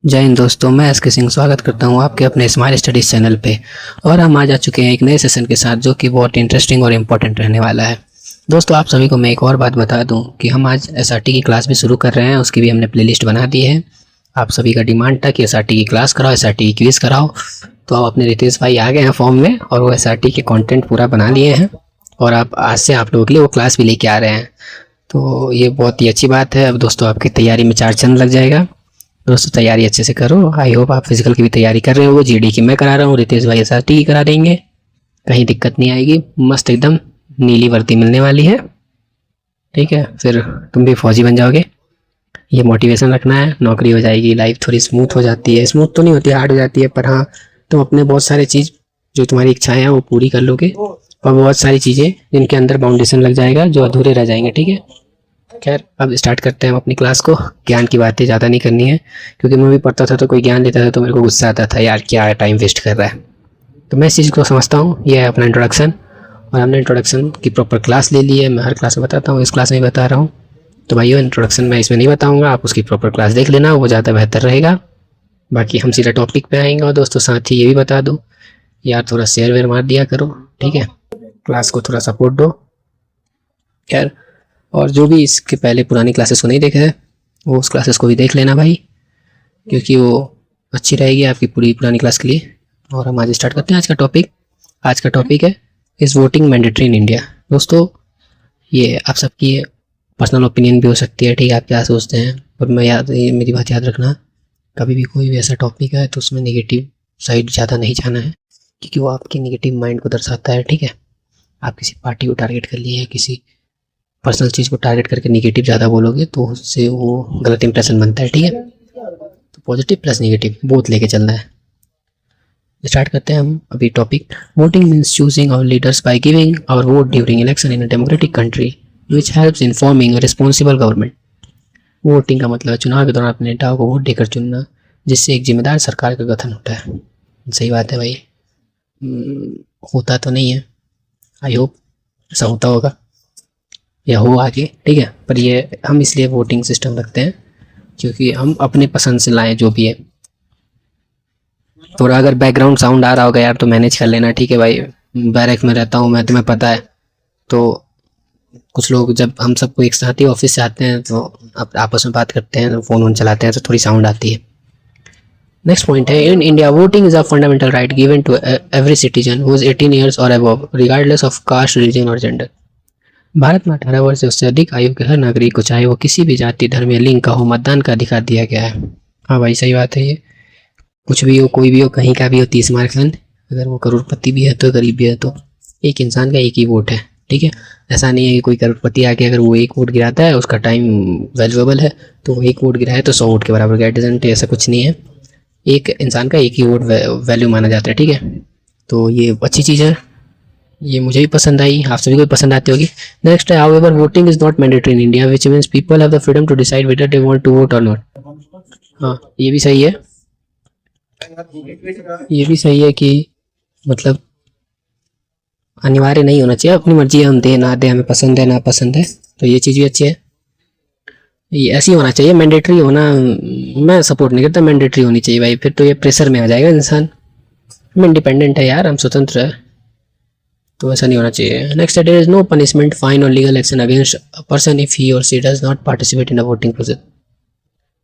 जय हिंद दोस्तों, मैं एस के सिंह स्वागत करता हूं आपके अपने स्माइल स्टडीज़ चैनल पे। और हम आज आ चुके हैं एक नए सेशन के साथ जो कि बहुत इंटरेस्टिंग और इम्पोर्टेंट रहने वाला है। दोस्तों, आप सभी को मैं एक और बात बता दूं कि हम आज एसआरटी की क्लास भी शुरू कर रहे हैं। उसकी भी हमने प्लेलिस्ट बना दी है। आप सभी का डिमांड था कि एसआरटी की क्लास कराओ, एसआरटी की क्विज़ कराओ। तो अब अपने रितेश भाई आ गए हैं फॉर्म में और वो एसआरटी के कॉन्टेंट पूरा बना लिए हैं। और आप आज से आप लोगों के लिए वो क्लास भी लेके आ रहे हैं। तो ये बहुत ही अच्छी बात है। अब दोस्तों, आपकी तैयारी में चार चंद लग जाएगा। दोस्तों, तैयारी अच्छे से करो। आई होप आप फिजिकल की भी तैयारी कर रहे हो। जीडी की मैं करा रहा हूँ, रितेश भाई एसआरटी की करा देंगे। कहीं दिक्कत नहीं आएगी। मस्त एकदम नीली वर्दी मिलने वाली है। ठीक है, फिर तुम भी फौजी बन जाओगे। ये मोटिवेशन रखना है, नौकरी हो जाएगी, लाइफ थोड़ी स्मूथ हो जाती है। स्मूथ तो नहीं होती, हार्ड हो जाती है, पर हाँ, तुम अपने बहुत सारे चीज़ जो तुम्हारी इच्छाएं हैं वो पूरी कर लोगे। और बहुत सारी चीज़ें जिनके अंदर बाउंडेशन लग जाएगा जो अधूरे रह जाएंगे। ठीक है, खैर अब स्टार्ट करते हैं हम अपनी क्लास को। ज्ञान की बातें ज़्यादा नहीं करनी है, क्योंकि मैं भी पढ़ता था तो कोई ज्ञान देता था तो मेरे को गुस्सा आता था, यार क्या टाइम वेस्ट कर रहा है। तो मैं इस चीज़ को समझता हूँ। यह है अपना इंट्रोडक्शन। और हमने इंट्रोडक्शन की प्रॉपर क्लास ले ली है। मैं हर क्लास में बताता हूँ, इस क्लास में भी बता रहा हूँ। तो भाइयों, इंट्रोडक्शन मैं इसमें नहीं बताऊँगा, आप उसकी प्रॉपर क्लास देख लेना, वो ज़्यादा बेहतर रहेगा। बाकी हम सीधा टॉपिक पे आएंगे। और दोस्तों, साथ ही ये भी बता दूँ, यार थोड़ा शेयर वेयर मार दिया करो। ठीक है, क्लास को थोड़ा सपोर्ट दो। खैर, और जो भी इसके पहले पुरानी क्लासेस को नहीं देखे हैं वो उस क्लासेस को भी देख लेना भाई, क्योंकि वो अच्छी रहेगी आपकी पूरी पुरानी क्लास के लिए। और हम आज स्टार्ट करते हैं आज का टॉपिक। आज का टॉपिक है, is voting mandatory in India. दोस्तों, ये आप सबकी पर्सनल ओपिनियन भी हो सकती है। ठीक है, आप क्या सोचते हैं। और ये मेरी बात याद रखना, कभी भी कोई भी ऐसा टॉपिक है तो उसमें नेगेटिव साइड ज़्यादा नहीं जाना है, क्योंकि वो आपके नेगेटिव माइंड को दर्शाता है। ठीक है, आप किसी पार्टी को टारगेट कर लिए, किसी पर्सनल चीज़ को टारगेट करके निगेटिव ज़्यादा बोलोगे तो उससे वो गलत इंप्रेशन बनता है। ठीक है, तो पॉजिटिव प्लस निगेटिव बोथ लेके चलना है। स्टार्ट करते हैं हम अभी topic. Voting means choosing our leaders by giving our vote during election in a democratic country which helps in forming a responsible government. Voting का मतलब है चुनाव के दौरान अपने नेताओं को वोट देकर चुनना, जिससे एक जिम्मेदार सरकार का गठन होता है। सही बात है भाई। होता तो नहीं है, आई होप ऐसा होता होगा या हो आगे। ठीक है, पर ये हम इसलिए वोटिंग सिस्टम रखते हैं क्योंकि हम अपने पसंद से लाएं जो भी है। थोड़ा अगर बैकग्राउंड साउंड आ रहा होगा यार तो मैनेज कर लेना। ठीक है भाई, बैरक में रहता हूँ मैं, तुम्हें पता है। तो कुछ लोग जब हम सबको एक साथ ही ऑफिस से आते हैं तो आपस में बात करते हैं, फ़ोन वोन चलाते हैं तो थोड़ी साउंड आती है। नेक्स्ट पॉइंट है, in India voting is a fundamental right given to every citizen who is 18 years और above regardless of caste, religion और जेंडर। भारत में 18 वर्ष से उससे अधिक आयु के हर नागरिक को, चाहे वो किसी भी जाति, धर्म या लिंग का हो, मतदान का अधिकार दिया गया है। हाँ भाई, सही बात है ये। कुछ भी हो, कोई भी हो, कहीं का भी हो, 30 मार्क्समैन, अगर वो करोड़पति भी है तो गरीब भी है तो एक इंसान का एक ही वोट है। ठीक है, ऐसा नहीं है कि कोई करोड़पति आके अगर वो एक वोट गिराता है, उसका टाइम वैल्यूएबल है तो वो एक वोट गिराए तो 100 वोट के बराबर का डिजंट, ऐसा कुछ नहीं है। एक इंसान का एक ही वोट वैल्यू माना जाता है। ठीक है, तो ये अच्छी चीज़ है। ये मुझे भी पसंद आई, आप सभी को भी पसंद आती होगी। नेक्स्ट है, however voting is not mandatory in India which means people have the freedom to decide whether they want to vote और नॉट। हाँ, ये भी सही है। ये भी सही है कि मतलब अनिवार्य नहीं होना चाहिए, अपनी मर्जी है, हम दे ना दे, हमें पसंद है ना पसंद है, तो ये चीज़ भी अच्छी है। ये ऐसी होना चाहिए, मैंडेटरी होना मैं सपोर्ट नहीं करता। मैंडेटरी होनी चाहिए भाई, फिर तो ये प्रेशर में आ जाएगा इंसान। हम इंडिपेंडेंट है यार, हम स्वतंत्र है, तो ऐसा नहीं होना चाहिए। नेक्स्ट है, there is no punishment, fine और legal action against a person if he और she does not participate in the voting process.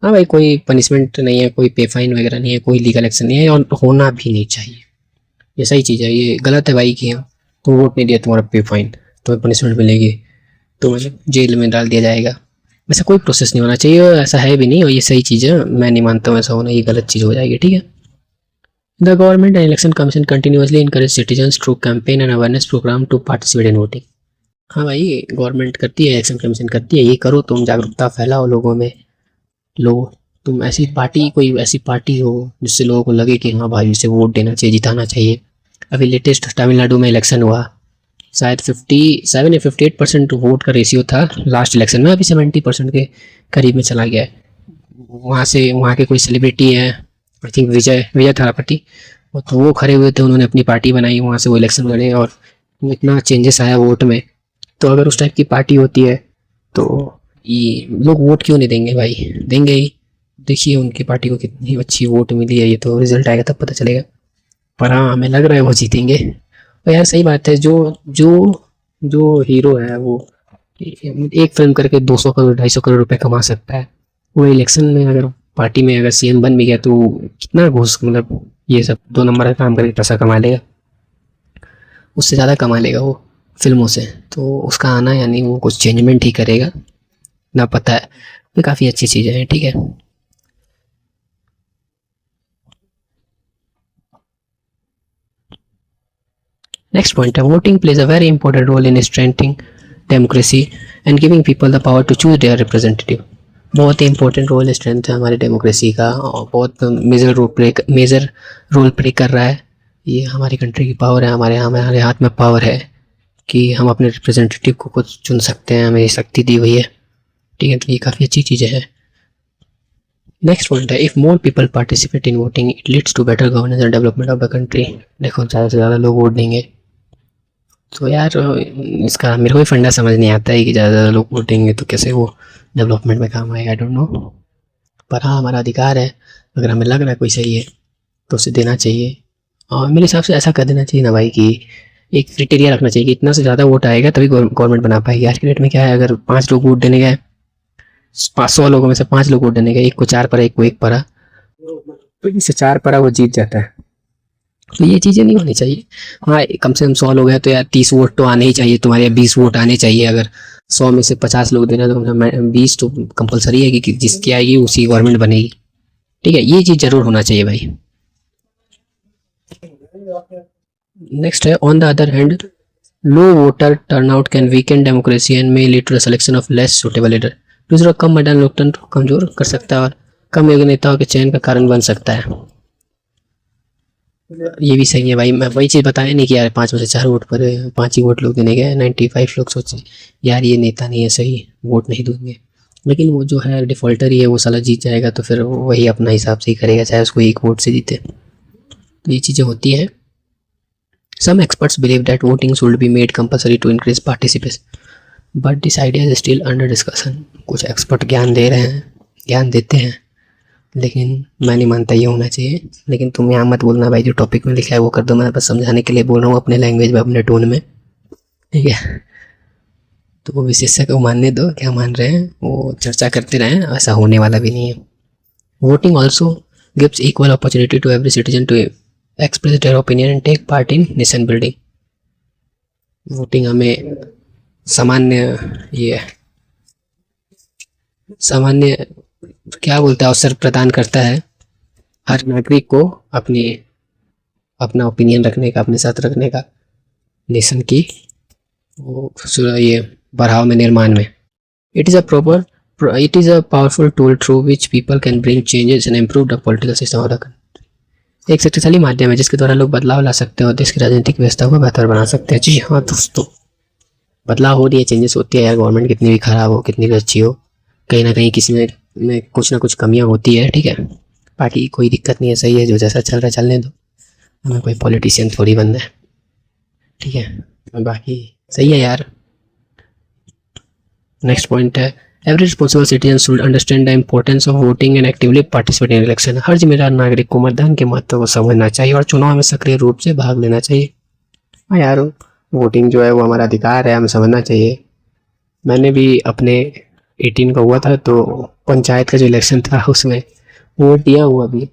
हाँ भाई, कोई पनिशमेंट नहीं है, कोई पे फाइन वगैरह नहीं है, कोई लीगल एक्शन नहीं है और होना भी नहीं चाहिए। ये सही चीज़ है। ये गलत है भाई कि तुम वोट नहीं दिया, तुम्हारा पे फाइन, तुम्हें पनिशमेंट मिलेगी, तुम्हें जेल में डाल दिया जाएगा। वैसा कोई प्रोसेस नहीं होना चाहिए, ऐसा है भी नहीं। और ये सही चीज़ है, मैं नहीं मानता हूँ ऐसा होना, ये गलत चीज़ हो जाएगी। ठीक है, The government and election commission continuously encourage citizens through campaign and awareness program to participate in voting। हाँ भाई, गवर्नमेंट करती है, इलेक्शन कमीशन करती है, ये करो तुम, जागरूकता फैलाओ लोगों में। लोग, तुम ऐसी पार्टी, कोई ऐसी पार्टी हो जिससे लोगों को लगे कि हाँ भाई इसे वोट देना चाहिए, जिताना चाहिए। अभी लेटेस्ट तमिलनाडु में इलेक्शन हुआ, शायद 57 या 58% वोट का रेशियो था लास्ट इलेक्शन में, अभी 70% के करीब में चला गया है। वहाँ से, वहाँ के कोई सेलिब्रिटी है, आई थिंक विजय विजय थालापति, तो वो खड़े हुए थे, उन्होंने अपनी पार्टी बनाई, वहाँ से वो इलेक्शन लड़े और इतना चेंजेस आया वोट में। तो अगर उस टाइप की पार्टी होती है तो ये लोग वोट क्यों नहीं देंगे भाई, देंगे ही। देखिए उनकी पार्टी को कितनी अच्छी वोट मिली है, ये तो रिजल्ट आएगा तब पता चलेगा। पर हाँ हमें लग रहा है वो जीतेंगे। और यार सही बात है, जो जो जो हीरो है वो एक फिल्म करके 200 करोड़ 250 करोड़ रुपए कमा सकता है, वो इलेक्शन में अगर पार्टी में अगर सीएम बन भी गया तो कितना घूस मतलब ये सब 2 नंबर का काम करके पैसा कमा लेगा, उससे ज़्यादा कमा लेगा वो फिल्मों से। तो उसका आना यानी वो कुछ चेंजमेंट ही करेगा ना, पता है। ये काफ़ी अच्छी चीज़ें हैं, ठीक है। नेक्स्ट पॉइंट है, voting plays a very important role in strengthening democracy and giving people the power to choose their representative. बहुत ही इंपॉर्टेंट रोल स्ट्रेंथ है हमारी डेमोक्रेसी का, और बहुत मेजर रोल प्ले कर रहा है। ये हमारी कंट्री की पावर है, हमारे हाथ में पावर है कि हम अपने रिप्रेजेंटेटिव को खुद चुन सकते हैं, हमें ये शक्ति दी हुई है, ठीक है। तो ये काफ़ी अच्छी चीज़ें हैं। नेक्स्ट पॉइंट है, if more people participate in voting it leads to better governance and development of the country. देखो ज़्यादा से ज़्यादा लोग वोट देंगे तो यार इसका मेरे को भी फंडा समझ नहीं आता है कि ज़्यादा से ज़्यादा लोग वोट देंगे तो कैसे वो डेवलपमेंट में काम आएगा, आई डोंट नो। पर हाँ हमारा अधिकार है, अगर हमें लग रहा है कोई सही है तो उसे देना चाहिए। और मेरे हिसाब से ऐसा कर देना चाहिए ना भाई कि एक क्राइटेरिया रखना चाहिए कि इतना से ज़्यादा वोट आएगा तभी गवर्नमेंट बना पाएगी। आज के डेट में क्या है, अगर 5 लोग वोट देने गए, 100 लोगों में से 5 लोग वोट देने गए, एक को 4 पड़ा एक को 1 पड़ा, तो इससे 4 पड़ा वो जीत जाता है। तो ये चीज़ें नहीं होनी चाहिए। हाँ कम से कम 100 लोग हैं तो यार 30 वोट तो आने ही चाहिए, तुम्हारे 20 वोट आने चाहिए। अगर 100 में से 50 लोग देना तो 20 तो कंपलसरी है कि जिसकी आएगी उसी गवर्नमेंट बनेगी, ठीक है। ये चीज़ जरूर होना चाहिए भाई। नेक्स्ट है, on the other hand low voter turnout can weaken democracy and may lead to the selection of less suitable leader. दूसरा, कम मतदान लोकतंत्र को कमजोर कर सकता है और कम योग्य नेताओं के चयन का कारण बन सकता है। ये भी सही है भाई, मैं वही चीज़ बताया नहीं कि यार 5 में से 4 वोट पर 5 ही वोट लोग देने गए, 95 लोग सोचे यार ये नेता नहीं है सही, वोट नहीं देंगे। लेकिन वो जो है डिफॉल्टर ही है, वो साला जीत जाएगा तो फिर वही अपना हिसाब से ही करेगा, चाहे उसको 1 वोट से जीते। तो ये चीज़ें होती हैं। Some experts believe that voting should be made compulsory to increase participation, but this idea is still under discussion. कुछ एक्सपर्ट ज्ञान देते हैं, लेकिन मैं नहीं मानता ये होना चाहिए। लेकिन तुम यहाँ मत बोलना भाई, जो टॉपिक में लिखा है वो कर दो, मैं बस समझाने के लिए बोल रहा हूँ अपने लैंग्वेज में, अपने टोन में, ठीक है। तो वो विशेषज्ञ को मानने दो, क्या मान रहे हैं वो चर्चा करते रहें, ऐसा होने वाला भी नहीं है। Voting also gives equal opportunity to every citizen to express their opinion and take part in nation building. Voting हमें सामान्य क्या बोलता है अवसर प्रदान करता है हर नागरिक को अपना ओपिनियन रखने का, अपने साथ रखने का, नेशन की ये बढ़ाव में, निर्माण में। It is a powerful tool through which people can bring changes and improve the political system of the country. एक शक्तिशाली माध्यम है जिसके द्वारा लोग बदलाव ला सकते हैं और देश की राजनीतिक व्यवस्था को बेहतर बना सकते हैं। जी हाँ दोस्तों, बदलाव हो रही है, चेंजेस होती है यार। गवर्नमेंट कितनी भी खराब हो, कितनी भी अच्छी हो, कहीं ना कहीं किसी में कुछ ना कुछ कमियां होती है, ठीक है। बाकी कोई दिक्कत नहीं है, सही है, जो जैसा चल रहा है चलने दो, हमें कोई पॉलिटिशियन थोड़ी बनना है, ठीक है। बाकी सही है यार। नेक्स्ट पॉइंट है, every responsible citizen should understand the importance of voting and actively participate in election. हर जिम्मेदार नागरिक को मतदान के महत्व को समझना चाहिए और चुनाव में सक्रिय रूप से भाग लेना चाहिए। हाँ यार, वोटिंग जो है वो हमारा अधिकार है, हमें समझना चाहिए। मैंने भी अपने 18 का हुआ था तो पंचायत का जो इलेक्शन था उसमें वोट दिया हुआ, भी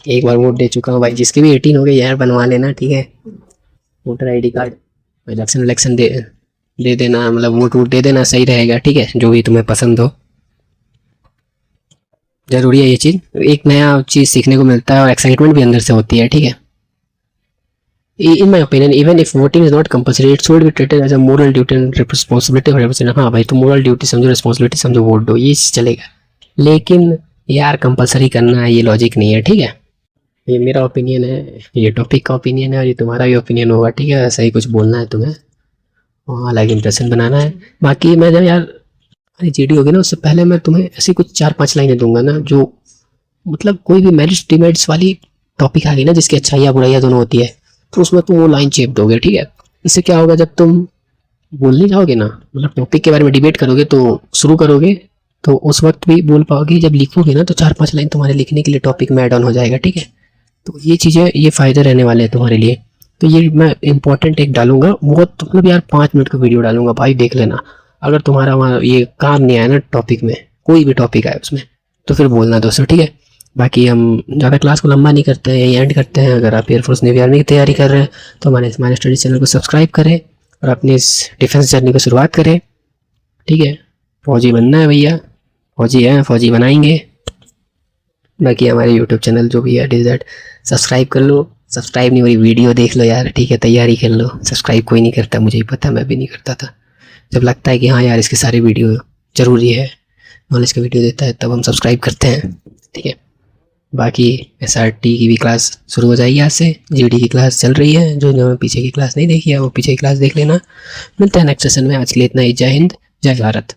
एक बार वोट दे चुका हूँ भाई। जिसके भी 18 हो गए यार बनवा लेना, ठीक है, voter ID card. Election they देना, मतलब वोट दे देना, सही रहेगा, ठीक है। जो भी तुम्हें पसंद हो, जरूरी है ये चीज़, एक नया चीज़ सीखने को मिलता है और एक्साइटमेंट भी अंदर से होती है, ठीक है। In my opinion, even if voting is not compulsory, it should be treated as a moral duty and responsibility for every citizen। हाँ भाई, तुम मोरल ड्यूटी समझो, रिस्पॉन्सिबिलिटी समझो, वोट दो, ये चलेगा। लेकिन यार कंपलसरी करना है, ये लॉजिक नहीं है, ठीक है। ये मेरा ओपिनियन है, ये टॉपिक का ओपिनियन है, और ये तुम्हारा भी ओपिनियन होगा, ठीक है। ऐसा ही कुछ बोलना है तुम्हें, अलग इंप्रेशन बनाना है। बाकी मैं जब यार GD होगी ना, उससे पहले मैं तुम्हें ऐसी कुछ 4-5 लाइनें दूंगा ना, जो मतलब कोई भी मेरिट्स डिमेरिट्स वाली टॉपिक आ गई ना, जिसकी अच्छाइयाँ बुराइयाँ दोनों होती है, तो उसमें तुम वो लाइन चेप दोगे, ठीक है। इससे क्या होगा, जब तुम बोलने जाओगे ना, मतलब टॉपिक के बारे में डिबेट करोगे तो शुरू करोगे तो उस वक्त भी बोल पाओगे। जब लिखोगे ना तो 4-5 लाइन तुम्हारे लिखने के लिए टॉपिक में ऐड ऑन हो जाएगा, ठीक है। तो ये चीज़ें, ये फ़ायदे रहने वाले हैं तुम्हारे लिए। तो ये मैं इंपॉर्टेंट एक डालूंगा, बहुत मतलब यार 5 मिनट का वीडियो डालूंगा भाई, देख लेना। अगर तुम्हारा वहाँ ये काम नहीं आया ना टॉपिक में, कोई भी टॉपिक आए उसमें, तो फिर बोलना दोस्तों, ठीक है। बाकी हम ज़्यादा क्लास को लंबा नहीं करते हैं, यही एंड करते हैं। अगर आप एयरफोर्स नेवी आर्मी की तैयारी कर रहे हैं तो हमारे स्माइल स्टडीज चैनल को सब्सक्राइब करें और अपनी इस डिफेंस जर्नी को शुरुआत करें, ठीक है। फौजी बनना है भैया, फौजी हैं, फौजी बनाएंगे। बाकी हमारे यूट्यूब चैनल जो भी है डिज़र्ट, सब्सक्राइब कर लो। सब्सक्राइब नहीं हो रही, वीडियो देख लो यार, ठीक है, तैयारी कर लो। सब्सक्राइब कोई नहीं करता, मुझे ही पता, मैं भी नहीं करता था। जब लगता है कि हाँ यार इसके सारे वीडियो ज़रूरी है, नॉलेज का वीडियो देता है, तब हम सब्सक्राइब करते हैं, ठीक है। बाकी SRT की भी क्लास शुरू हो जाएगी आज से, GD की क्लास चल रही है। जो पीछे की क्लास नहीं देखी है वो पीछे की क्लास देख लेना। मिलते हैं नेक्स्ट सेशन में। आज के लिए इतना ही। जय हिंद, जय भारत।